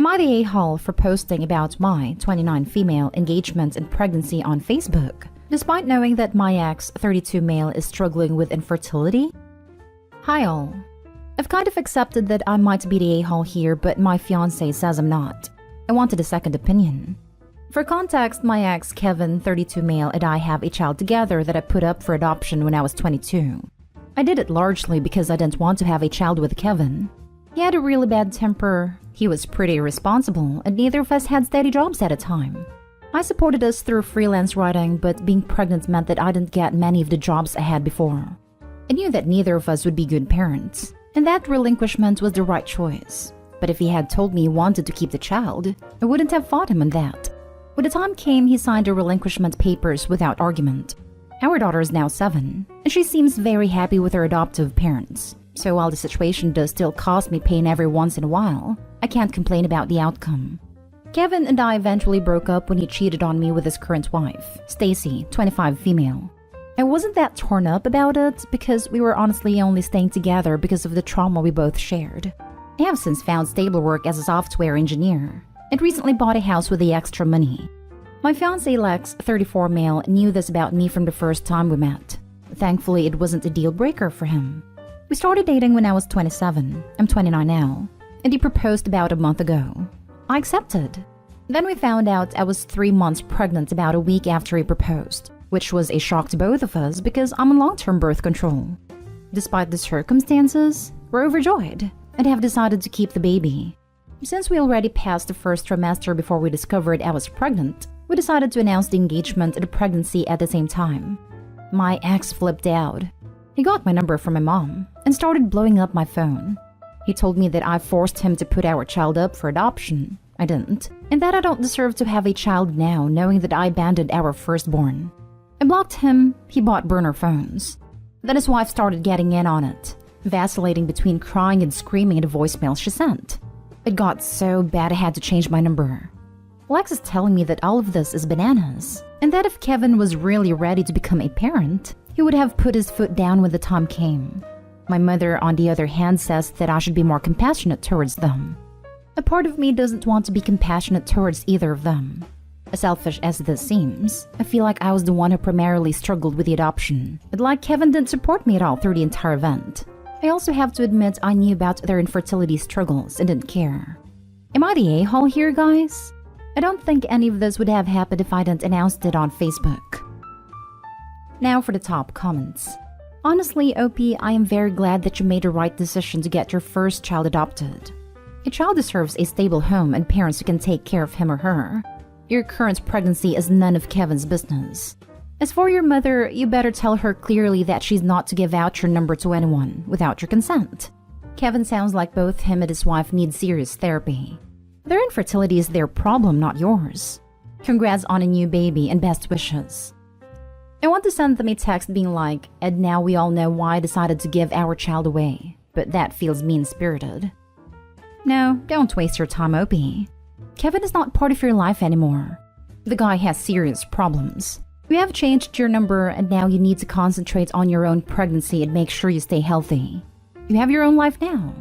Am I the a-hole for posting about my 29 female engagement and pregnancy on Facebook, despite knowing that my ex 32 male is struggling with infertility? Hi all. I've kind of accepted that I might be the a-hole here, but my fiancé says I'm not. I wanted a second opinion. For context, my ex, Kevin, 32 male, and I have a child together that I put up for adoption when I was 22. I did it largely because I didn't want to have a child with Kevin. He had a really bad temper, he was pretty irresponsible, and neither of us had steady jobs at a time. I supported us through freelance writing, but being pregnant meant that I didn't get many of the jobs I had before. I knew that neither of us would be good parents, and that relinquishment was the right choice. But if he had told me he wanted to keep the child, I wouldn't have fought him on that. When the time came, he signed the relinquishment papers without argument. Our daughter is now 7, and she seems very happy with her adoptive parents. So while the situation does still cause me pain every once in a while, I can't complain about the outcome. Kevin and I eventually broke up when he cheated on me with his current wife, Stacy, 25 female. I wasn't that torn up about it because we were honestly only staying together because of the trauma we both shared. I have since found stable work as a software engineer and recently bought a house with the extra money. My fiancé Lex, 34 male, knew this about me from the first time we met. Thankfully, it wasn't a deal breaker for him. We started dating when I was 27. I'm 29 now, and he proposed about a month ago. I accepted. Then we found out I was 3 months pregnant about a week after he proposed, which was a shock to both of us because I'm on long-term birth control. Despite the circumstances, we're overjoyed and have decided to keep the baby. Since we already passed the first trimester before we discovered I was pregnant, we decided to announce the engagement and the pregnancy at the same time. My ex flipped out. He got my number from my mom and started blowing up my phone. He told me that I forced him to put our child up for adoption. I didn't, and that I don't deserve to have a child now, knowing that I abandoned our firstborn. I blocked him, he bought burner phones. Then his wife started getting in on it, vacillating between crying and screaming at the voicemail she sent. It got so bad I had to change my number. Lex is telling me that all of this is bananas, and that if Kevin was really ready to become a parent, he would have put his foot down when the time came. My mother, on the other hand, says that I should be more compassionate towards them. A part of me doesn't want to be compassionate towards either of them. As selfish as this seems, I feel like I was the one who primarily struggled with the adoption, but like Kevin didn't support me at all through the entire event. I also have to admit I knew about their infertility struggles and didn't care. Am I the a-hole here, guys? I don't think any of this would have happened if I didn't announce it on Facebook. Now for the top comments. Honestly, OP, I am very glad that you made the right decision to get your first child adopted. A child deserves a stable home and parents who can take care of him or her. Your current pregnancy is none of Kevin's business. As for your mother, you better tell her clearly that she's not to give out your number to anyone without your consent. Kevin sounds like both him and his wife need serious therapy. Their infertility is their problem, not yours. Congrats on a new baby and best wishes. I want to send them a text being like, and now we all know why I decided to give our child away, but that feels mean-spirited. No, don't waste your time, OP. Kevin is not part of your life anymore. The guy has serious problems. You have changed your number and now you need to concentrate on your own pregnancy and make sure you stay healthy. You have your own life now.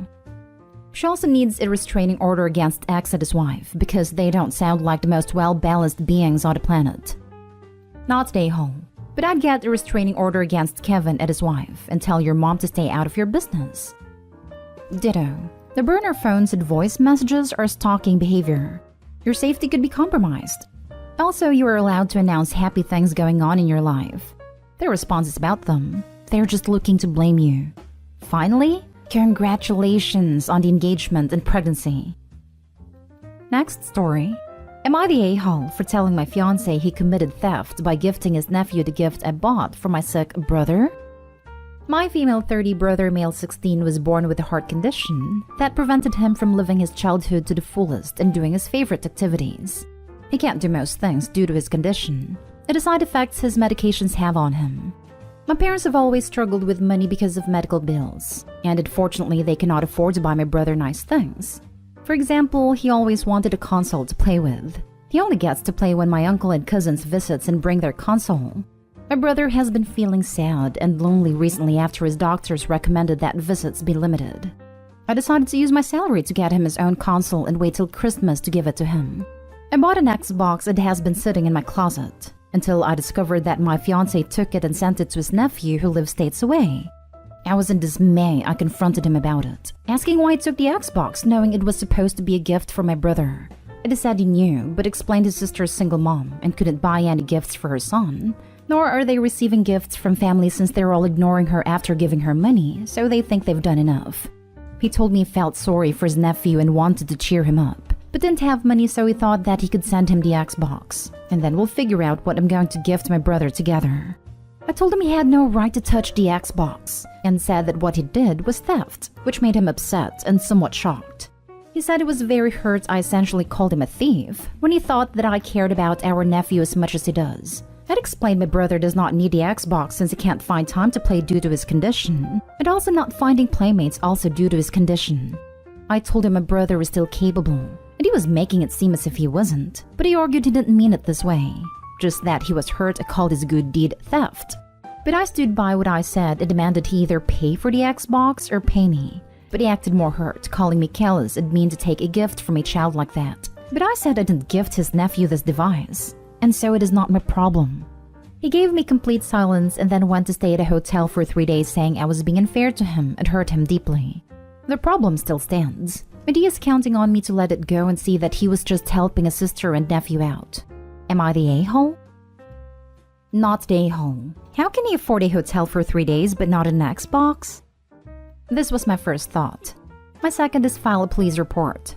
She also needs a restraining order against X and his wife because they don't sound like the most well-balanced beings on the planet. Not the a-hole, but I'd get a restraining order against Kevin and his wife and tell your mom to stay out of your business. Ditto. The burner phones and voice messages are stalking behavior. Your safety could be compromised. Also, you are allowed to announce happy things going on in your life. Their response is about them. They're just looking to blame you. Finally, congratulations on the engagement and pregnancy. Next story. Am I the a-hole for telling my fiancé he committed theft by gifting his nephew the gift I bought for my sick brother? My female 30 brother, male 16, was born with a heart condition that prevented him from living his childhood to the fullest and doing his favorite activities. He can't do most things due to his condition and the side effects his medications have on him. My parents have always struggled with money because of medical bills, and unfortunately they cannot afford to buy my brother nice things. For example, he always wanted a console to play with. He only gets to play when my uncle and cousins visits and bring their console. My brother has been feeling sad and lonely recently after his doctors recommended that visits be limited. I decided to use my salary to get him his own console and wait till Christmas to give it to him. I bought an Xbox and it has been sitting in my closet until I discovered that my fiancé took it and sent it to his nephew who lives states away. I was in dismay. I confronted him about it, asking why he took the Xbox, knowing it was supposed to be a gift for my brother. He said he knew, but explained his sister's single mom and couldn't buy any gifts for her son. Nor are they receiving gifts from family since they're all ignoring her after giving her money, so they think they've done enough. He told me he felt sorry for his nephew and wanted to cheer him up, but didn't have money, so he thought that he could send him the Xbox, and then we'll figure out what I'm going to gift my brother together. I told him he had no right to touch the Xbox, and said that what he did was theft, which made him upset and somewhat shocked. He said he was very hurt I essentially called him a thief, when he thought that I cared about our nephew as much as he does. I'd explained my brother does not need the Xbox since he can't find time to play due to his condition, and also not finding playmates also due to his condition. I told him my brother was still capable, and he was making it seem as if he wasn't, but he argued he didn't mean it this way. Just that he was hurt and called his good deed theft. But I stood by what I said and demanded he either pay for the Xbox or pay me. But he acted more hurt, calling me careless and mean to take a gift from a child like that. But I said I didn't gift his nephew this device, and so it is not my problem. He gave me complete silence and then went to stay at a hotel for 3 days, saying I was being unfair to him and hurt him deeply. The problem still stands, and he is counting on me to let it go and see that he was just helping a sister and nephew out. Am I the a-hole? Not the a-hole. How can he afford a hotel for 3 days but not an Xbox? This was my first thought. My second is file a police report.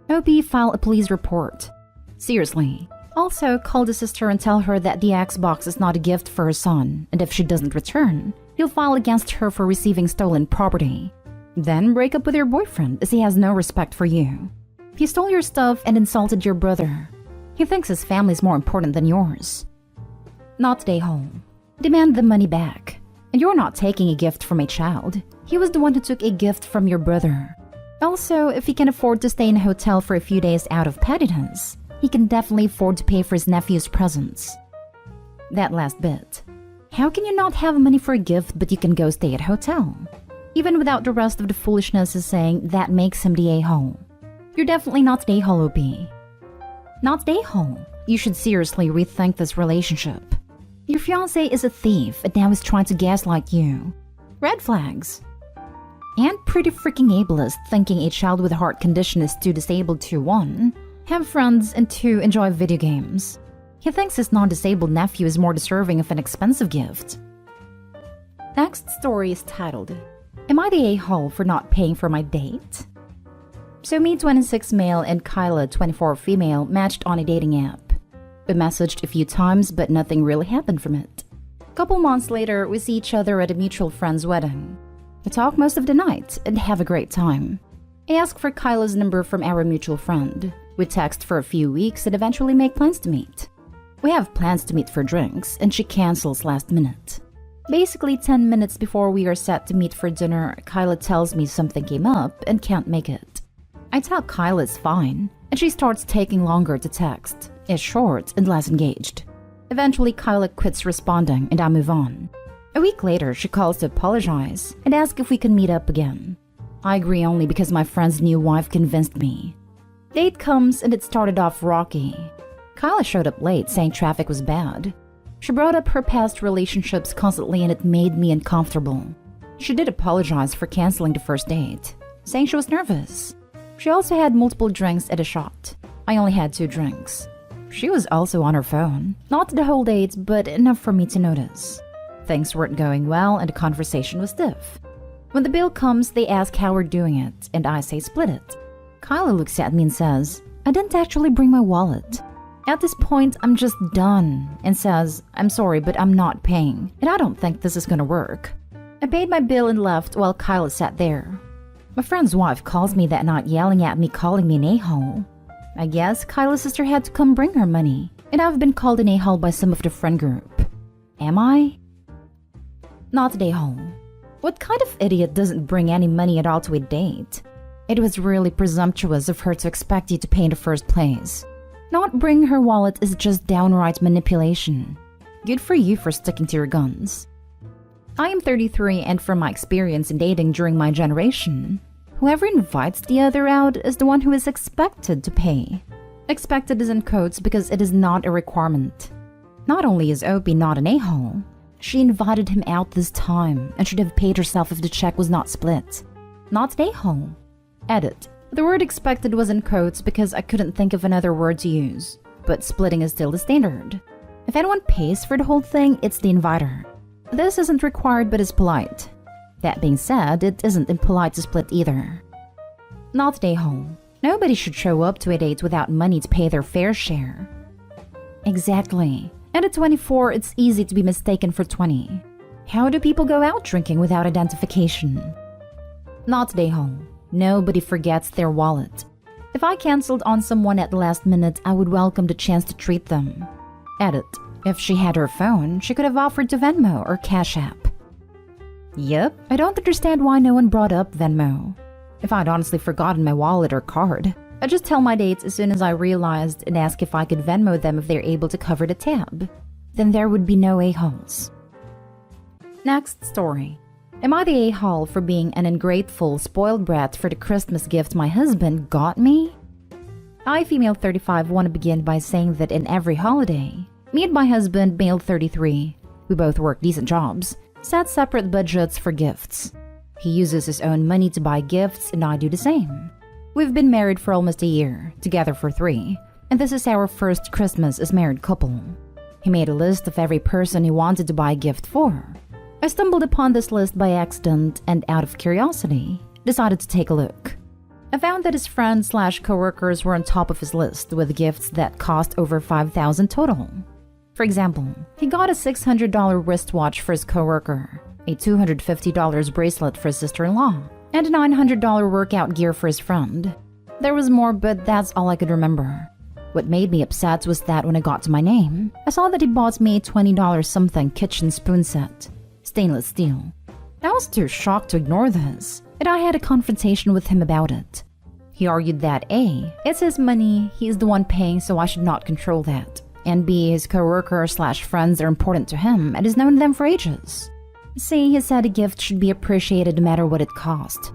OP, file a police report. Seriously. Also, call the sister and tell her that the Xbox is not a gift for her son, and if she doesn't return, he'll file against her for receiving stolen property. Then break up with your boyfriend, as he has no respect for you. He stole your stuff and insulted your brother. He thinks his family is more important than yours. Not stay home. Demand the money back. And you're not taking a gift from a child. He was the one who took a gift from your brother. Also, if he can afford to stay in a hotel for a few days out of pettiness, he can definitely afford to pay for his nephew's presents. That last bit. How can you not have money for a gift but you can go stay at a hotel? Even without the rest of the foolishness is saying that makes him the a-hole. You're definitely not the a-hole, OP. Not the a-hole. You should seriously rethink this relationship. Your fiancé is a thief and now is trying to gaslight you. Red flags. And pretty freaking ableist, thinking a child with a heart condition is too disabled to 1. Have friends, and 2. Enjoy video games. He thinks his non-disabled nephew is more deserving of an expensive gift. Next story is titled, Am I the a-hole for not paying for my date? So me, 26 male, and Kyla, 24 female, matched on a dating app. We messaged a few times, but nothing really happened from it. Couple months later, we see each other at a mutual friend's wedding. We talk most of the night and have a great time. I ask for Kyla's number from our mutual friend. We text for a few weeks and eventually make plans to meet. We have plans to meet for drinks, and she cancels last minute. Basically 10 minutes before we are set to meet for dinner, Kyla tells me something came up and can't make it. I tell Kyla it's fine, and she starts taking longer to text, is short and less engaged. Eventually Kyla quits responding and I move on. A week later, she calls to apologize and ask if we can meet up again. I agree only because my friend's new wife convinced me. Date comes and it started off rocky. Kyla showed up late saying traffic was bad. She brought up her past relationships constantly and it made me uncomfortable. She did apologize for canceling the first date, saying she was nervous. She also had multiple drinks at a shot. I only had 2 drinks. She was also on her phone. Not the whole date, but enough for me to notice. Things weren't going well and the conversation was stiff. When the bill comes, they ask how we're doing it, and I say split it. Kyla looks at me and says, I didn't actually bring my wallet. At this point, I'm just done, and says, I'm sorry, but I'm not paying, and I don't think this is gonna work. I paid my bill and left while Kyla sat there. My friend's wife calls me that night yelling at me, calling me an a-hole. I guess Kyla's sister had to come bring her money, and I've been called an a-hole by some of the friend group. Am I? Not an a-hole. What kind of idiot doesn't bring any money at all to a date? It was really presumptuous of her to expect you to pay in the first place. Not bringing her wallet is just downright manipulation. Good for you for sticking to your guns. I am 33, and from my experience in dating during my generation, Whoever invites the other out is the one who is expected to pay. Expected is in quotes because it is not a requirement. Not only is Opie not an a-hole, she invited him out this time and should have paid herself if the check was not split. Not an a-hole. Edit. The word expected was in quotes because I couldn't think of another word to use, but splitting is still the standard. If anyone pays for the whole thing, it's the inviter. This isn't required but is polite. That being said, it isn't impolite to split either. Not an a-hole. Nobody should show up to a date without money to pay their fair share. Exactly. And at 24, it's easy to be mistaken for 20. How do people go out drinking without identification? Not an a-hole. Nobody forgets their wallet. If I canceled on someone at the last minute, I would welcome the chance to treat them. Edit. If she had her phone, she could have offered to Venmo or Cash App. Yep, I don't understand why no one brought up Venmo. If I'd honestly forgotten my wallet or card, I'd just tell my dates as soon as I realized and ask if I could Venmo them if they're able to cover the tab. Then there would be no a-holes. Next story. Am I the a-hole for being an ungrateful, spoiled brat for the Christmas gift my husband got me? I, female 35, want to begin by saying that in every holiday, me and my husband, male 33, we both work decent jobs, set separate budgets for gifts. He uses his own money to buy gifts and I do the same. We've been married for almost a year, together for 3, and this is our first Christmas as married couple. He made a list of every person he wanted to buy a gift for. I stumbled upon this list by accident and out of curiosity, decided to take a look. I found that his friends/coworkers were on top of his list with gifts that cost over $5,000 total. For example, he got a $600 wristwatch for his coworker, a $250 bracelet for his sister-in-law, and a $900 workout gear for his friend. There was more, but that's all I could remember. What made me upset was that when I got to my name, I saw that he bought me a $20 something kitchen spoon set, stainless steel. I was too shocked to ignore this, and I had a confrontation with him about it. He argued that A, it's his money, he's the one paying, so I should not control that, and B, his coworker/friends are important to him and has known them for ages. C, he said a gift should be appreciated no matter what it cost.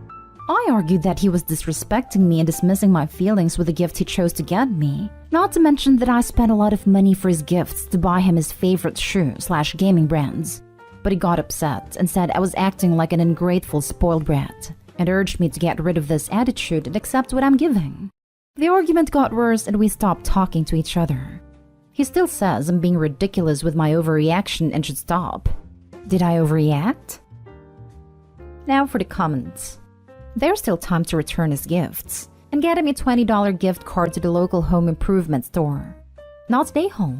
I argued that he was disrespecting me and dismissing my feelings with the gift he chose to get me, not to mention that I spent a lot of money for his gifts to buy him his favorite shoe/gaming brands. But he got upset and said I was acting like an ungrateful spoiled brat and urged me to get rid of this attitude and accept what I'm giving. The argument got worse and we stopped talking to each other. He still says I'm being ridiculous with my overreaction and should stop. Did I overreact? Now for the comments. There's still time to return his gifts and get him a $20 gift card to the local home improvement store. Not an a-hole.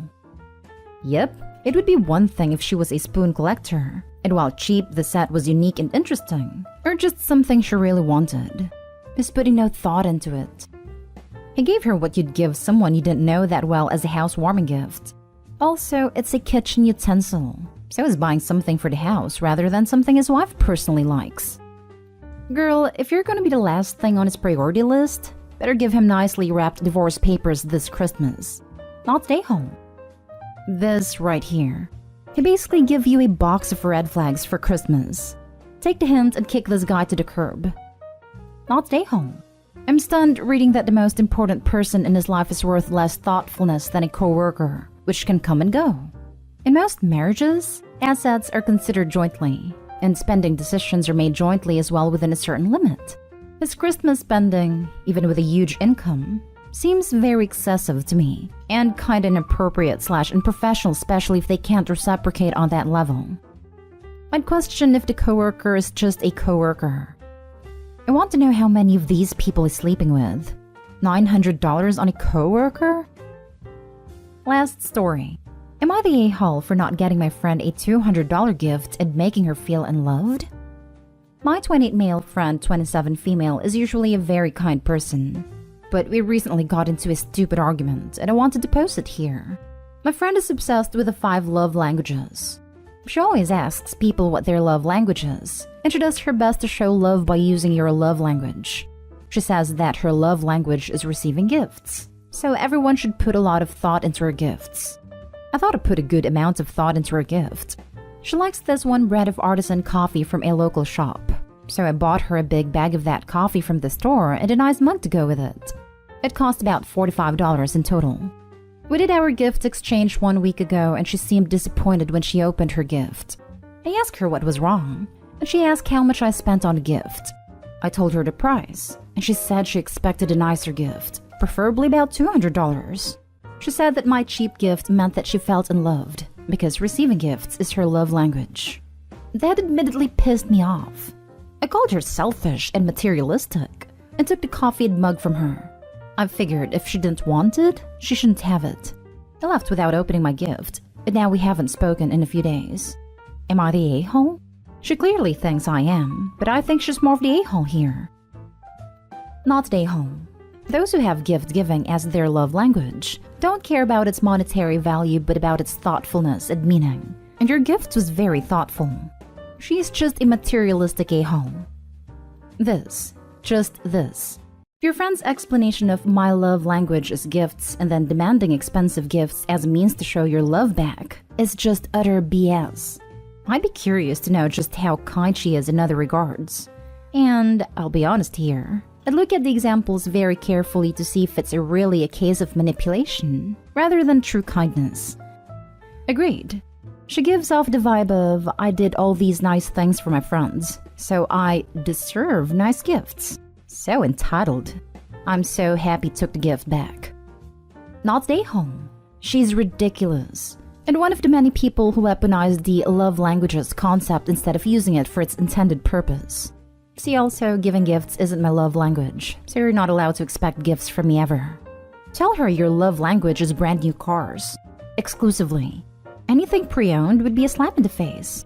Yep. It would be one thing if she was a spoon collector, and while cheap, the set was unique and interesting, or just something she really wanted. He's putting no thought into it. He gave her what you'd give someone you didn't know that well as a housewarming gift. Also, it's a kitchen utensil, so he's buying something for the house rather than something his wife personally likes. Girl, if you're gonna be the last thing on his priority list, better give him nicely wrapped divorce papers this Christmas. Not an a-hole. This right here. He basically give you a box of red flags for Christmas. Take the hint and kick this guy to the curb. Not an a-hole. I'm stunned reading that the most important person in his life is worth less thoughtfulness than a coworker, which can come and go. In most marriages, assets are considered jointly, and spending decisions are made jointly as well within a certain limit. His Christmas spending, even with a huge income, seems very excessive to me, and kinda inappropriate/unprofessional, especially if they can't reciprocate on that level. I'd question if the coworker is just a coworker. I want to know how many of these people he's sleeping with. $900 on a coworker? Last story. Am I the a-hole for not getting my friend a $200 gift and making her feel unloved? My 28 male friend, 27 female, is usually a very kind person. But we recently got into a stupid argument, and I wanted to post it here. My friend is obsessed with the 5 love languages. She always asks people what their love language is, and she does her best to show love by using your love language. She says that her love language is receiving gifts, so everyone should put a lot of thought into her gifts. I thought I put a good amount of thought into her gift. She likes this one brand of artisan coffee from a local shop, so I bought her a big bag of that coffee from the store and a nice mug to go with it. It cost about $45 in total. We did our gift exchange 1 week ago and she seemed disappointed when she opened her gift. I asked her what was wrong, and she asked how much I spent on the gift. I told her the price, and she said she expected a nicer gift, preferably about $200. She said that my cheap gift meant that she felt unloved, because receiving gifts is her love language. That admittedly pissed me off. I called her selfish and materialistic, and took the coffee and mug from her. I figured if she didn't want it, she shouldn't have it. I left without opening my gift, and now we haven't spoken in a few days. Am I the a-hole? She clearly thinks I am, but I think she's more of the a-hole here. Not the a-hole. Those who have gift-giving as their love language don't care about its monetary value but about its thoughtfulness and meaning. And your gift was very thoughtful. She's just a materialistic a-hole. Just this. Your friend's explanation of my love language is gifts and then demanding expensive gifts as a means to show your love back is just utter BS. I'd be curious to know just how kind she is in other regards. And I'll be honest here, I'd look at the examples very carefully to see if it's really a case of manipulation rather than true kindness. Agreed. She gives off the vibe of, I did all these nice things for my friends, so I deserve nice gifts. So entitled. I'm so happy took the gift back. Not stay home. She's ridiculous. And one of the many people who weaponize the love languages concept instead of using it for its intended purpose. See also, giving gifts isn't my love language, so you're not allowed to expect gifts from me ever. Tell her your love language is brand new cars. Exclusively. Anything pre-owned would be a slap in the face.